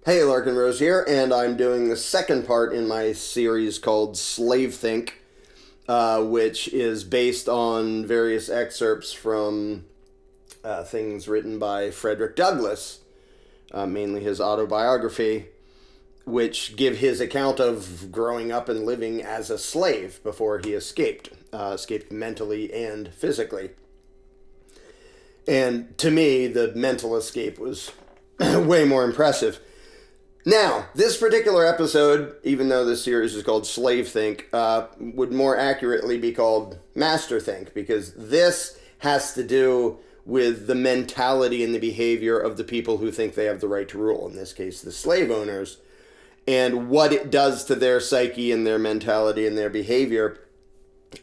Hey, Larken Rose here, and I'm doing the second part in my series called Slave Think, which is based on various excerpts from things written by Frederick Douglass, mainly his autobiography, which give his account of growing up and living as a slave before he escaped mentally and physically. And to me, the mental escape was way more impressive. Now, this particular episode, even though this series is called Slave Think, would more accurately be called Master Think, because this has to do with the mentality and the behavior of the people who think they have the right to rule, in this case, the slave owners, and what it does to their psyche and their mentality and their behavior.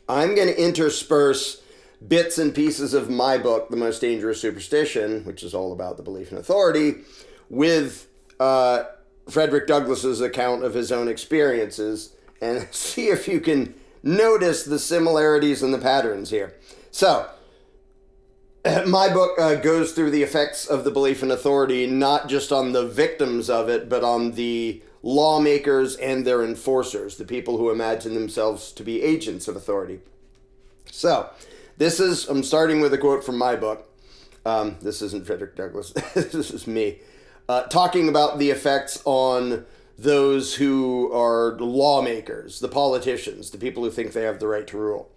I'm going to intersperse bits and pieces of my book, The Most Dangerous Superstition, which is all about the belief in authority, with Frederick Douglass's account of his own experiences, and see if you can notice the similarities and the patterns here. So, my book goes through the effects of the belief in authority, not just on the victims of it, but on the lawmakers and their enforcers, the people who imagine themselves to be agents of authority. So, I'm starting with a quote from my book. This isn't Frederick Douglass. This is me. Talking about the effects on those who are lawmakers, the politicians, the people who think they have the right to rule.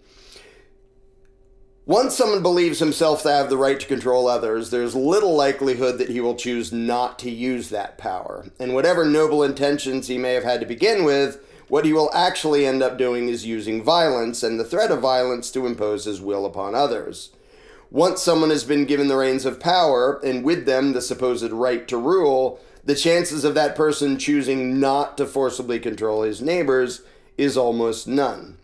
Once someone believes himself to have the right to control others, there's little likelihood that he will choose not to use that power. And whatever noble intentions he may have had to begin with, what he will actually end up doing is using violence and the threat of violence to impose his will upon others. Once someone has been given the reins of power, and with them the supposed right to rule, the chances of that person choosing not to forcibly control his neighbors is almost none.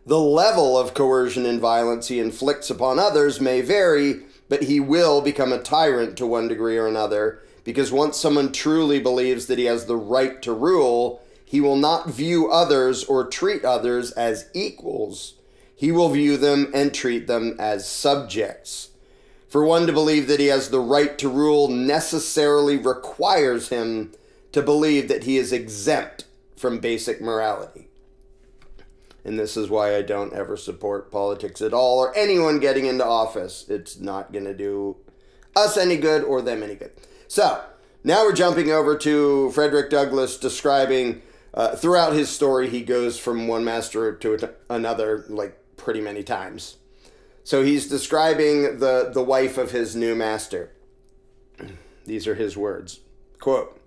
The level of coercion and violence he inflicts upon others may vary, but he will become a tyrant to one degree or another, because once someone truly believes that he has the right to rule, he will not view others or treat others as equals. He will view them and treat them as subjects. For one to believe that he has the right to rule necessarily requires him to believe that he is exempt from basic morality. And this is why I don't ever support politics at all, or anyone getting into office. It's not going to do us any good or them any good. So, now we're jumping over to Frederick Douglass describing, throughout his story, he goes from one master to another, like, pretty many times. So he's describing the wife of his new master. These are his words. Quote,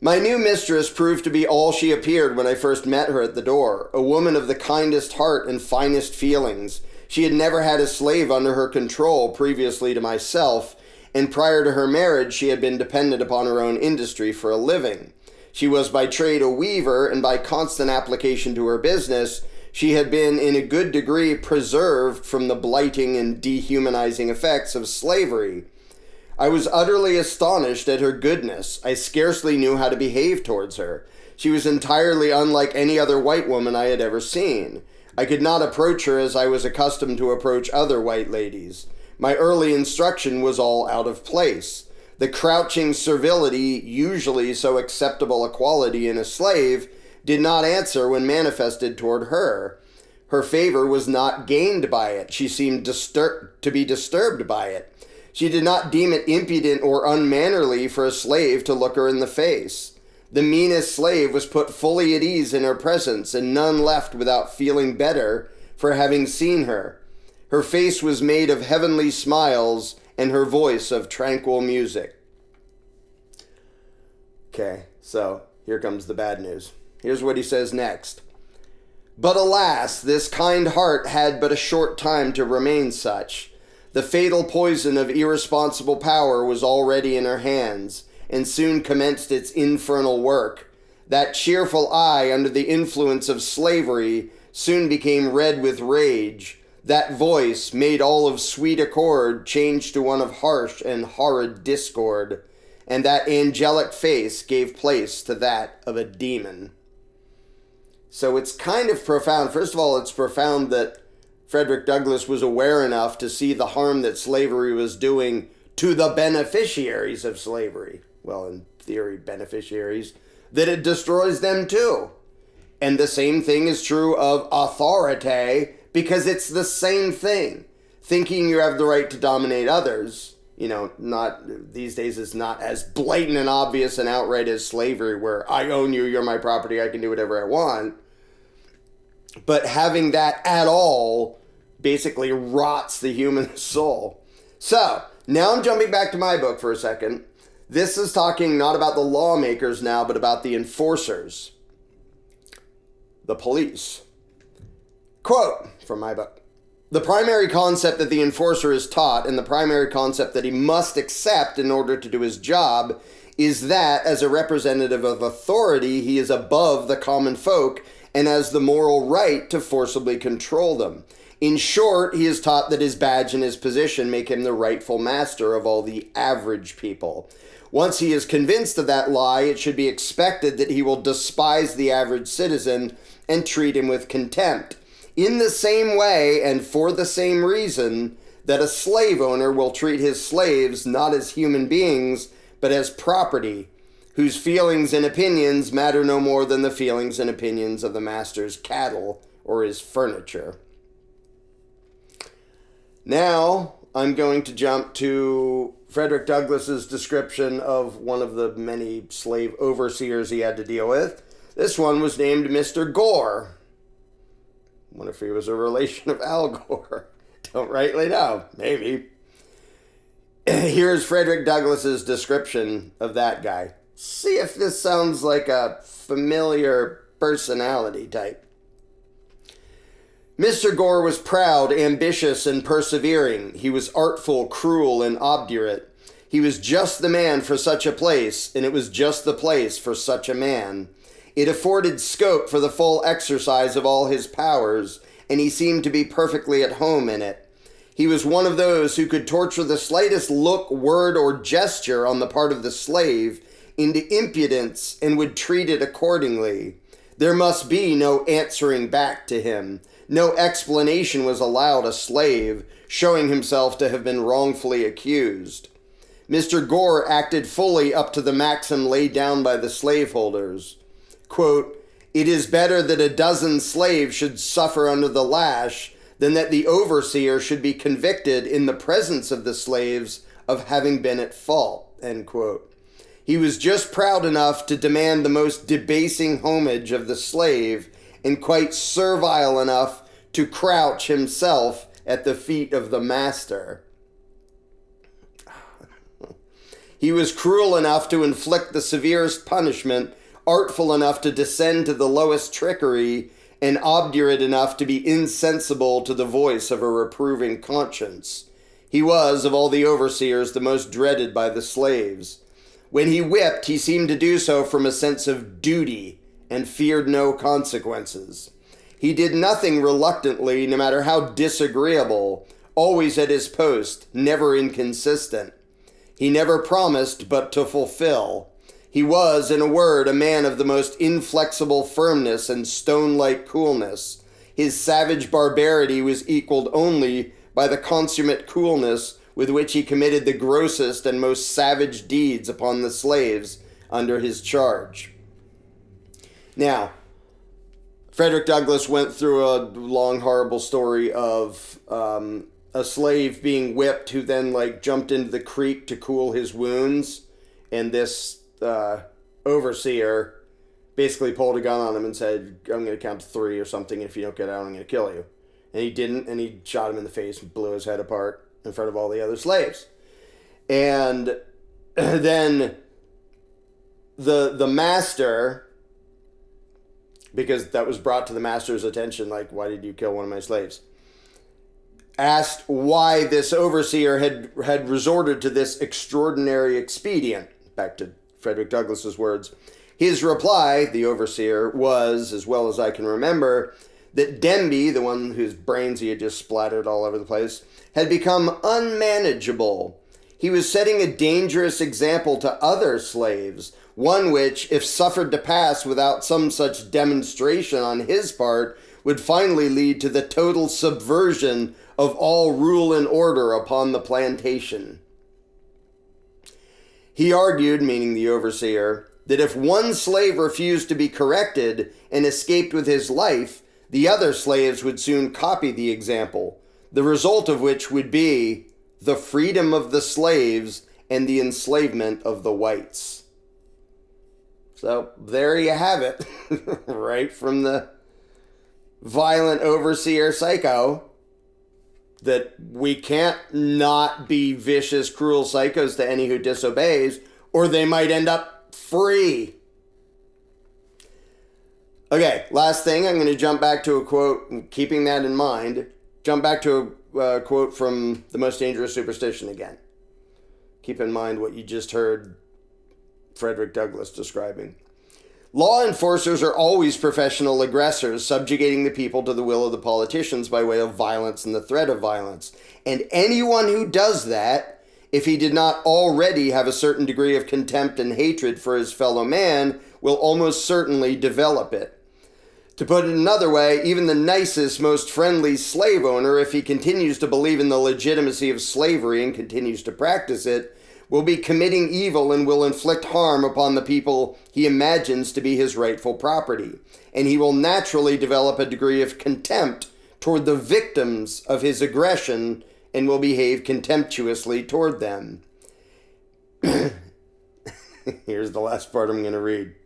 "My new mistress proved to be all she appeared when I first met her at the door, a woman of the kindest heart and finest feelings. She had never had a slave under her control previously to myself, and prior to her marriage she had been dependent upon her own industry for a living. She was by trade a weaver, and by constant application to her business, she had been in a good degree preserved from the blighting and dehumanizing effects of slavery. I was utterly astonished at her goodness. I scarcely knew how to behave towards her. She was entirely unlike any other white woman I had ever seen. I could not approach her as I was accustomed to approach other white ladies. My early instruction was all out of place. The crouching servility, usually so acceptable a quality in a slave, did not answer when manifested toward her. Her favor was not gained by it. She seemed to be disturbed by it. She did not deem it impudent or unmannerly for a slave to look her in the face. The meanest slave was put fully at ease in her presence, and none left without feeling better for having seen her. Her face was made of heavenly smiles, and her voice of tranquil music." Okay, so here comes the bad news. Here's what he says next. "But alas, this kind heart had but a short time to remain such. The fatal poison of irresponsible power was already in her hands, and soon commenced its infernal work. That cheerful eye under the influence of slavery soon became red with rage. That voice, made all of sweet accord, changed to one of harsh and horrid discord, and that angelic face gave place to that of a demon." So it's kind of profound. First of all, it's profound that Frederick Douglass was aware enough to see the harm that slavery was doing to the beneficiaries of slavery, well, in theory, beneficiaries, that it destroys them too. And the same thing is true of authority, because it's the same thing. Thinking you have the right to dominate others, not these days is not as blatant and obvious and outright as slavery, where I own you, you're my property, I can do whatever I want. But having that at all basically rots the human soul. So, now I'm jumping back to my book for a second. This is talking not about the lawmakers now, but about the enforcers. The police. Quote from my book. The primary concept that the enforcer is taught, and the primary concept that he must accept in order to do his job, is that as a representative of authority, he is above the common folk and has the moral right to forcibly control them. In short, he is taught that his badge and his position make him the rightful master of all the average people. Once he is convinced of that lie, it should be expected that he will despise the average citizen and treat him with contempt. In the same way, and for the same reason, that a slave owner will treat his slaves not as human beings, but as property, whose feelings and opinions matter no more than the feelings and opinions of the master's cattle or his furniture. Now, I'm going to jump to Frederick Douglass's description of one of the many slave overseers he had to deal with. This one was named Mr. Gore. I wonder if he was a relation of Al Gore. Don't rightly know. Maybe. Here's Frederick Douglass's description of that guy. See if this sounds like a familiar personality type. Mr. Gore was proud, ambitious, and persevering. He was artful, cruel, and obdurate. He was just the man for such a place, and it was just the place for such a man. It afforded scope for the full exercise of all his powers, and he seemed to be perfectly at home in it. He was one of those who could torture the slightest look, word, or gesture on the part of the slave into impudence and would treat it accordingly. There must be no answering back to him. No explanation was allowed a slave, showing himself to have been wrongfully accused. Mr. Gore acted fully up to the maxim laid down by the slaveholders. Quote, "It is better that a dozen slaves should suffer under the lash than that the overseer should be convicted in the presence of the slaves of having been at fault." End quote. He was just proud enough to demand the most debasing homage of the slave and quite servile enough to crouch himself at the feet of the master. He was cruel enough to inflict the severest punishment, artful enough to descend to the lowest trickery, and obdurate enough to be insensible to the voice of a reproving conscience. He was, of all the overseers, the most dreaded by the slaves. When he whipped, he seemed to do so from a sense of duty and feared no consequences. He did nothing reluctantly, no matter how disagreeable, always at his post, never inconsistent. He never promised but to fulfill. He was, in a word, a man of the most inflexible firmness and stone-like coolness. His savage barbarity was equaled only by the consummate coolness with which he committed the grossest and most savage deeds upon the slaves under his charge. Now, Frederick Douglass went through a long, horrible story of a slave being whipped who then jumped into the creek to cool his wounds, and this overseer basically pulled a gun on him and said, "I'm going to count to 3 or something. If you don't get out, I'm going to kill you." And he didn't, and he shot him in the face and blew his head apart in front of all the other slaves. And then the master, because that was brought to the master's attention, why did you kill one of my slaves, asked why this overseer had resorted to this extraordinary expedient. Back to Frederick Douglass's words. His reply, the overseer, was, as well as I can remember, that Demby, the one whose brains he had just splattered all over the place, had become unmanageable. He was setting a dangerous example to other slaves, one which, if suffered to pass without some such demonstration on his part, would finally lead to the total subversion of all rule and order upon the plantation. He argued, meaning the overseer, that if one slave refused to be corrected and escaped with his life, the other slaves would soon copy the example, the result of which would be the freedom of the slaves and the enslavement of the whites. So there you have it, right from the violent overseer psycho, that we can't not be vicious, cruel psychos to any who disobeys, or they might end up free. Okay, last thing, I'm going to jump back to a quote, keeping that in mind, jump back to a quote from The Most Dangerous Superstition again. Keep in mind what you just heard Frederick Douglass describing. Law enforcers are always professional aggressors, subjugating the people to the will of the politicians by way of violence and the threat of violence. And anyone who does that, if he did not already have a certain degree of contempt and hatred for his fellow man, will almost certainly develop it. To put it another way, even the nicest, most friendly slave owner, if he continues to believe in the legitimacy of slavery and continues to practice it, will be committing evil and will inflict harm upon the people he imagines to be his rightful property. And he will naturally develop a degree of contempt toward the victims of his aggression and will behave contemptuously toward them. Here's the last part I'm going to read.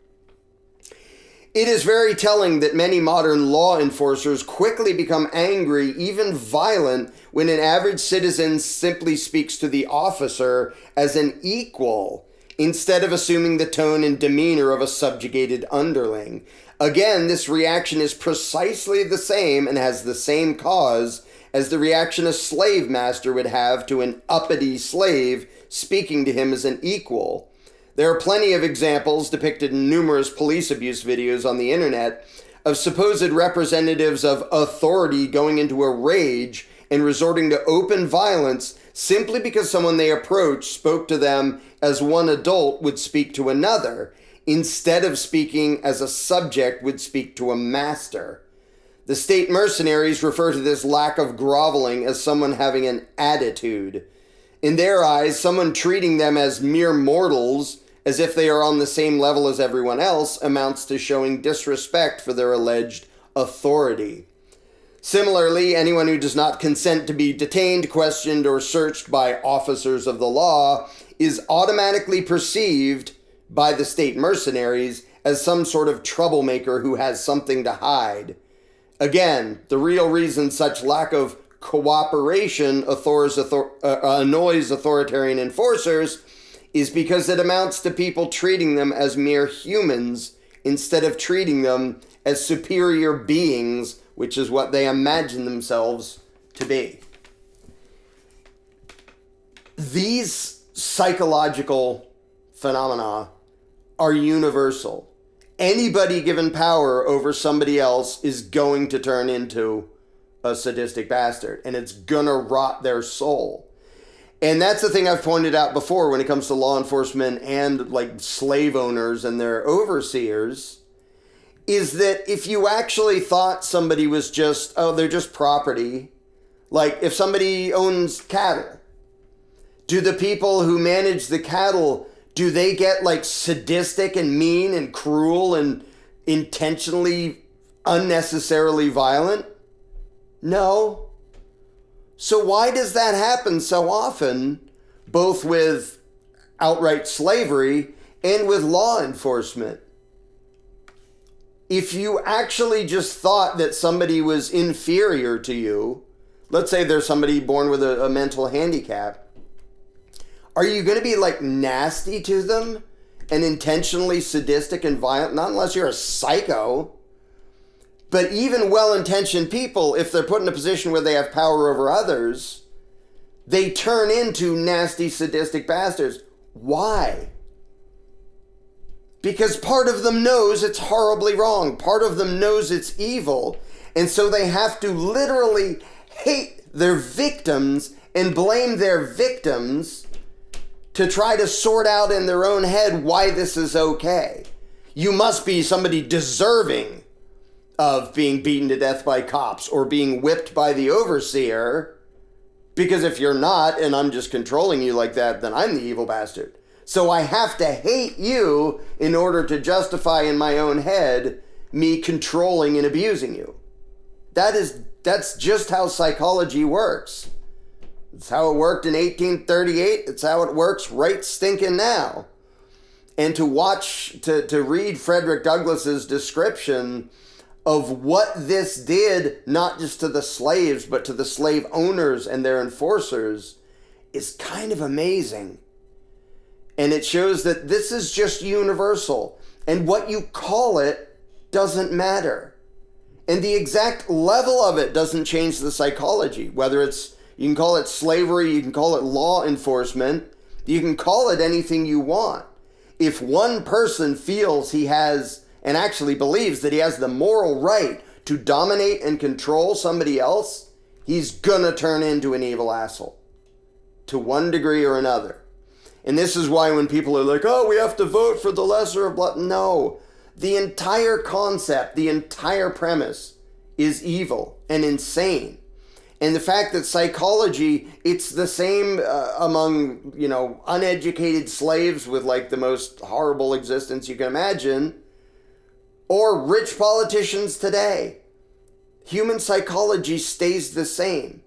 It is very telling that many modern law enforcers quickly become angry, even violent, when an average citizen simply speaks to the officer as an equal, instead of assuming the tone and demeanor of a subjugated underling. Again, this reaction is precisely the same and has the same cause as the reaction a slave master would have to an uppity slave speaking to him as an equal. There are plenty of examples depicted in numerous police abuse videos on the internet of supposed representatives of authority going into a rage and resorting to open violence simply because someone they approached spoke to them as one adult would speak to another, instead of speaking as a subject would speak to a master. The state mercenaries refer to this lack of groveling as someone having an attitude. In their eyes, someone treating them as mere mortals, as if they are on the same level as everyone else, amounts to showing disrespect for their alleged authority. Similarly, anyone who does not consent to be detained, questioned, or searched by officers of the law is automatically perceived by the state mercenaries as some sort of troublemaker who has something to hide. Again, the real reason such lack of cooperation annoys authoritarian enforcers is because it amounts to people treating them as mere humans instead of treating them as superior beings, which is what they imagine themselves to be. These psychological phenomena are universal. Anybody given power over somebody else is going to turn into a sadistic bastard, and it's gonna rot their soul. And that's the thing I've pointed out before when it comes to law enforcement and like slave owners and their overseers, is that if you actually thought somebody was just, oh, they're just property, like if somebody owns cattle, do the people who manage the cattle, do they get like sadistic and mean and cruel and intentionally, unnecessarily violent? No. So why does that happen so often, both with outright slavery and with law enforcement? If you actually just thought that somebody was inferior to you, let's say there's somebody born with a mental handicap, are you going to be like nasty to them and intentionally sadistic and violent? Not unless you're a psycho. But even well-intentioned people, if they're put in a position where they have power over others, they turn into nasty, sadistic bastards. Why? Because part of them knows it's horribly wrong. Part of them knows it's evil. And so they have to literally hate their victims and blame their victims to try to sort out in their own head why this is okay. You must be somebody deserving of being beaten to death by cops or being whipped by the overseer, because if you're not and I'm just controlling you like that, then I'm the evil bastard. So I have to hate you in order to justify in my own head me controlling and abusing you. That's just how psychology works. It's how it worked in 1838. It's how it works right stinking now. And to read Frederick Douglass's description of what this did, not just to the slaves, but to the slave owners and their enforcers, is kind of amazing. And it shows that this is just universal. And what you call it doesn't matter. And the exact level of it doesn't change the psychology. Whether you can call it slavery, you can call it law enforcement, you can call it anything you want. If one person feels he has, and actually believes that he has the moral right to dominate and control somebody else, he's gonna turn into an evil asshole to one degree or another. And this is why when people are like, oh, we have to vote for the lesser of blood. No, the entire concept, the entire premise is evil and insane. And the fact that psychology, it's the same among, uneducated slaves with like the most horrible existence you can imagine, or rich politicians today. Human psychology stays the same.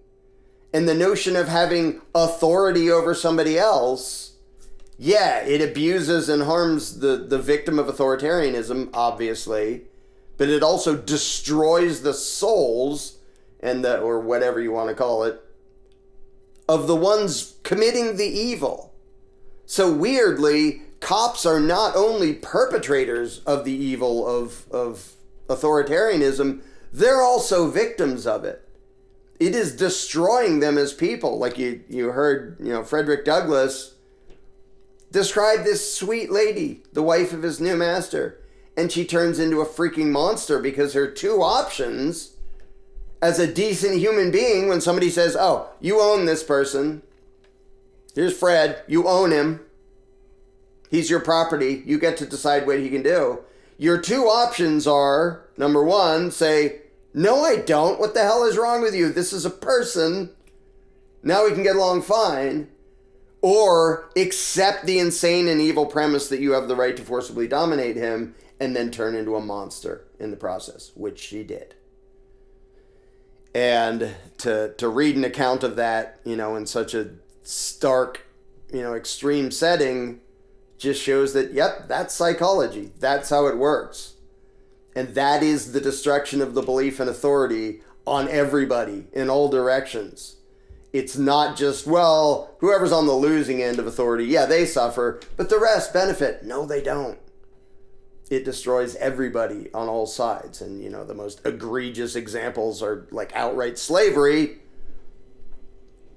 And the notion of having authority over somebody else, yeah, it abuses and harms the victim of authoritarianism, obviously, but it also destroys the souls or whatever you want to call it, of the ones committing the evil. So weirdly, cops are not only perpetrators of the evil of authoritarianism, they're also victims of it. It is destroying them as people. Like you heard, Frederick Douglass describe this sweet lady, the wife of his new master, and she turns into a freaking monster because her two options as a decent human being, when somebody says, oh, you own this person, here's Fred, you own him, he's your property, you get to decide what he can do. Your two options are, number one, say, no, I don't. What the hell is wrong with you? This is a person. Now we can get along fine. Or accept the insane and evil premise that you have the right to forcibly dominate him and then turn into a monster in the process, which she did. And to read an account of that, in such a stark, extreme setting, just shows that, yep, that's psychology. That's how it works. And that is the destruction of the belief in authority on everybody in all directions. It's not just, well, whoever's on the losing end of authority, yeah, they suffer, but the rest benefit. No, they don't. It destroys everybody on all sides. And, the most egregious examples are like outright slavery.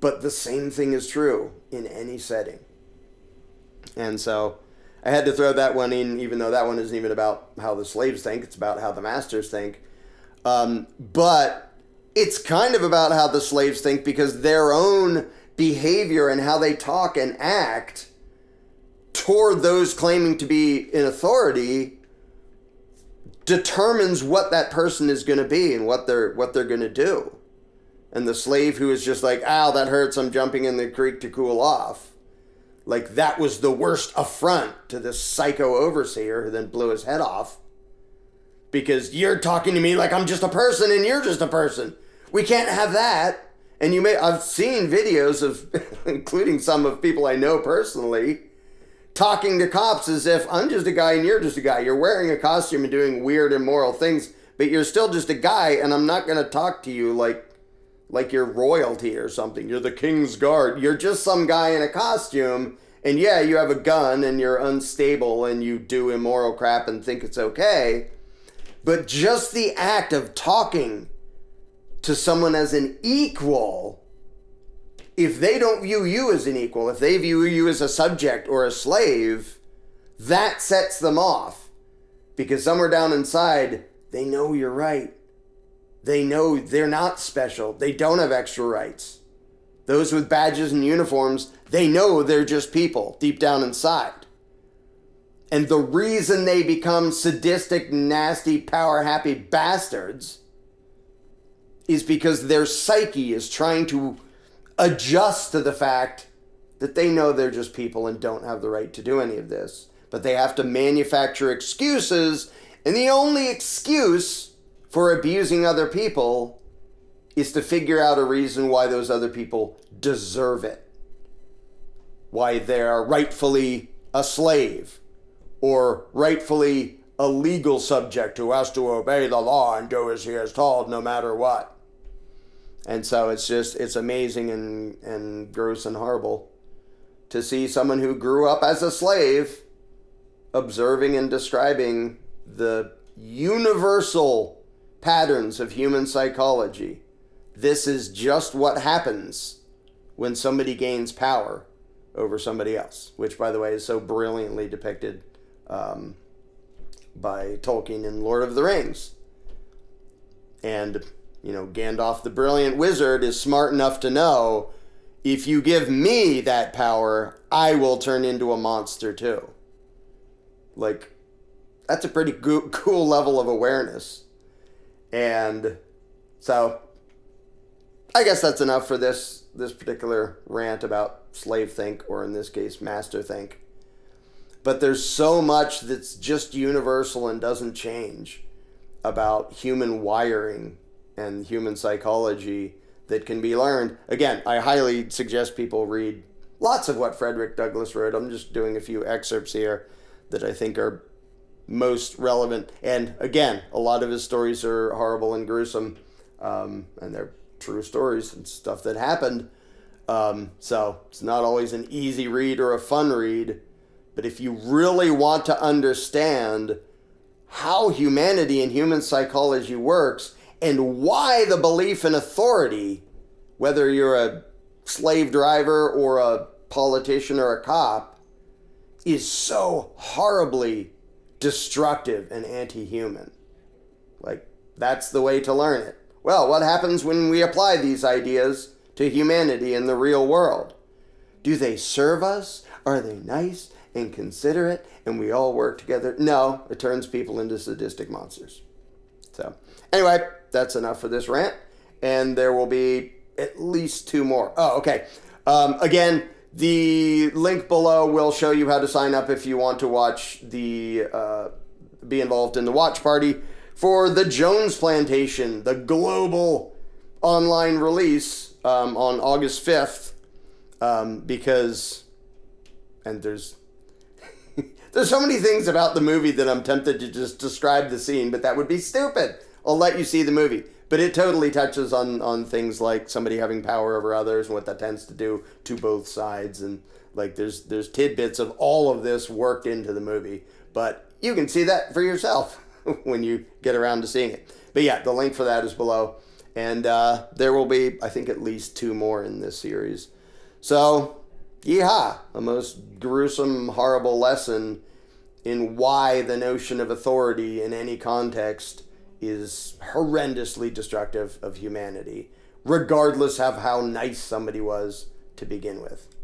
But the same thing is true in any setting. And so I had to throw that one in, even though that one isn't even about how the slaves think. It's about how the masters think. But it's kind of about how the slaves think, because their own behavior and how they talk and act toward those claiming to be in authority determines what that person is going to be and what they're going to do. And the slave who is just like, ow, that hurts, I'm jumping in the creek to cool off. Like, that was the worst affront to this psycho overseer who then blew his head off. Because you're talking to me like I'm just a person and you're just a person. We can't have that. And I've seen videos of, including some of people I know personally, talking to cops as if I'm just a guy and you're just a guy. You're wearing a costume and doing weird, immoral things, but you're still just a guy, and I'm not going to talk to you like you're royalty or something. You're the king's guard. You're just some guy in a costume, and yeah, you have a gun and you're unstable and you do immoral crap and think it's okay. But just the act of talking to someone as an equal, if they don't view you as an equal, if they view you as a subject or a slave, that sets them off. Because somewhere down inside, they know you're right. They know they're not special. They don't have extra rights. Those with badges and uniforms, they know they're just people deep down inside. And the reason they become sadistic, nasty, power-happy bastards is because their psyche is trying to adjust to the fact that they know they're just people and don't have the right to do any of this. But they have to manufacture excuses, and the only excuse for abusing other people is to figure out a reason why those other people deserve it. Why they're rightfully a slave, or rightfully a legal subject who has to obey the law and do as he is told no matter what. And so it's amazing and gross and horrible to see someone who grew up as a slave observing and describing the universal patterns of human psychology. This is just what happens when somebody gains power over somebody else, which, by the way, is so brilliantly depicted by Tolkien in Lord of the Rings. And, Gandalf the brilliant wizard is smart enough to know, if you give me that power, I will turn into a monster too. Like, that's a pretty cool level of awareness. And so, I guess that's enough for this particular rant about slave think, or in this case, master think. But there's so much that's just universal and doesn't change about human wiring and human psychology that can be learned. Again, I highly suggest people read lots of what Frederick Douglass wrote. I'm just doing a few excerpts here that I think are most relevant. And again, a lot of his stories are horrible and gruesome, and they're true stories and stuff that happened. So it's not always an easy read or a fun read. But if you really want to understand how humanity and human psychology works, and why the belief in authority, whether you're a slave driver or a politician or a cop, is so horribly destructive and anti-human. Like, that's the way to learn it. Well, what happens when we apply these ideas to humanity in the real world? Do they serve us? Are they nice and considerate and we all work together? No, it turns people into sadistic monsters. So, anyway, that's enough for this rant. And there will be at least 2 more. Oh, okay. Again, the link below will show you how to sign up if you want to watch be involved in the watch party for the Jones Plantation, the global online release on August 5th. Because, and there's so many things about the movie that I'm tempted to just describe the scene, but that would be stupid. I'll let you see the movie. But it totally touches on things like somebody having power over others and what that tends to do to both sides. And like there's tidbits of all of this worked into the movie. But you can see that for yourself when you get around to seeing it. But yeah, the link for that is below. And there will be, I think, at least 2 more in this series. So, yeehaw, a most gruesome, horrible lesson in why the notion of authority in any context is horrendously destructive of humanity, regardless of how nice somebody was to begin with.